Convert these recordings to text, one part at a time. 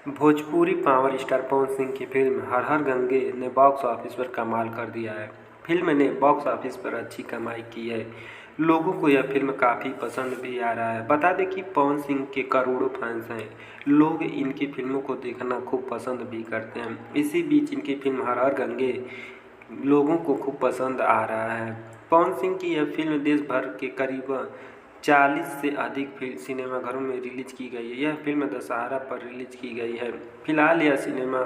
Bhojpuri power star Pawan Singh की film हर हर गंगे ने box office पर कमाल कर दिया है। फिल्म ने बॉक्स ऑफिस पर अच्छी कमाई की है। लोगों को यह फिल्म काफ़ी पसंद भी आ रहा है। बता दें कि पवन सिंह के करोड़ों फैंस हैं। लोग इनकी फिल्मों को देखना खूब पसंद भी करते हैं। इसी बीच इनकी फिल्म हर हर गंगे लोगों को खूब पसंद आ रहा है। पवन सिंह की यह फिल्म देश भर के करीब 40 से अधिक सिनेमाघरों में रिलीज की गई है। यह फिल्म दशहरा पर रिलीज की गई है। फिलहाल यह सिनेमा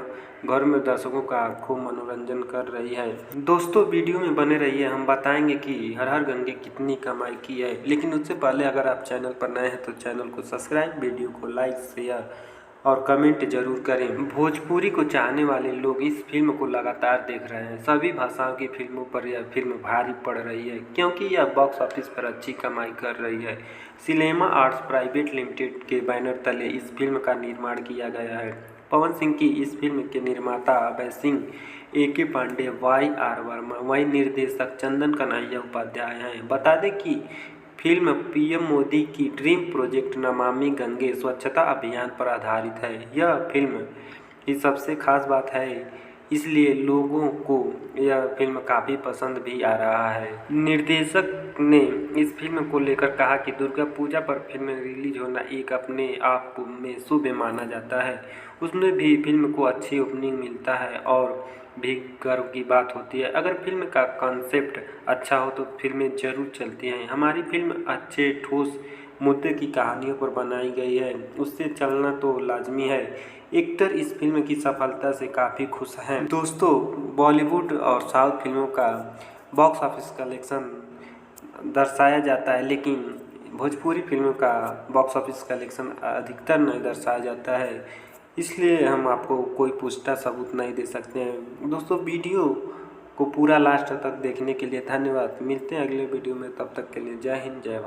घर में दर्शकों का खूब मनोरंजन कर रही है। दोस्तों, वीडियो में बने रहिए, हम बताएंगे कि हर हर गंगे कितनी कमाई की है। लेकिन उससे पहले अगर आप चैनल पर नए हैं तो चैनल को सब्सक्राइब, वीडियो को लाइक, शेयर और कमेंट जरूर करें। भोजपुरी को चाहने वाले लोग इस फिल्म को लगातार देख रहे हैं। सभी भाषाओं की फिल्मों पर यह फिल्म भारी पड़ रही है क्योंकि यह बॉक्स ऑफिस पर अच्छी कमाई कर रही है। सिनेमा आर्ट्स प्राइवेट लिमिटेड के बैनर तले इस फिल्म का निर्माण किया गया है। पवन सिंह की इस फिल्म के निर्माता अभय सिंह, A.K. पांडे, Y.R. वर्मा, वहीं निर्देशक चंदन कन्हैया उपाध्याय हैं। बता दें कि फिल्म पीएम मोदी की ड्रीम प्रोजेक्ट नमामि गंगे स्वच्छता अभियान पर आधारित है। यह फिल्म की सबसे खास बात है, इसलिए लोगों को यह फिल्म काफ़ी पसंद भी आ रहा है। निर्देशक ने इस फिल्म को लेकर कहा कि दुर्गा पूजा पर फिल्म रिलीज होना एक अपने आप में शुभ माना जाता है। उसमें भी फिल्म को अच्छी ओपनिंग मिलता है और भी गर्व की बात होती है। अगर फिल्म का कॉन्सेप्ट अच्छा हो तो फिल्में ज़रूर चलती हैं। हमारी फिल्म अच्छे ठोस मुद्दे की कहानियों पर बनाई गई है, उससे चलना तो लाजमी है। एक्टर इस फिल्म की सफलता से काफ़ी खुश हैं। दोस्तों, बॉलीवुड और साउथ फिल्मों का बॉक्स ऑफिस कलेक्शन दर्शाया जाता है, लेकिन भोजपुरी फिल्मों का बॉक्स ऑफिस कलेक्शन अधिकतर नहीं दर्शाया जाता है। इसलिए हम आपको कोई पुष्टा सबूत नहीं दे सकते हैं। दोस्तों, वीडियो को पूरा लास्ट तक देखने के लिए धन्यवाद। मिलते हैं अगले वीडियो में, तब तक के लिए जय हिंद, जय भारत।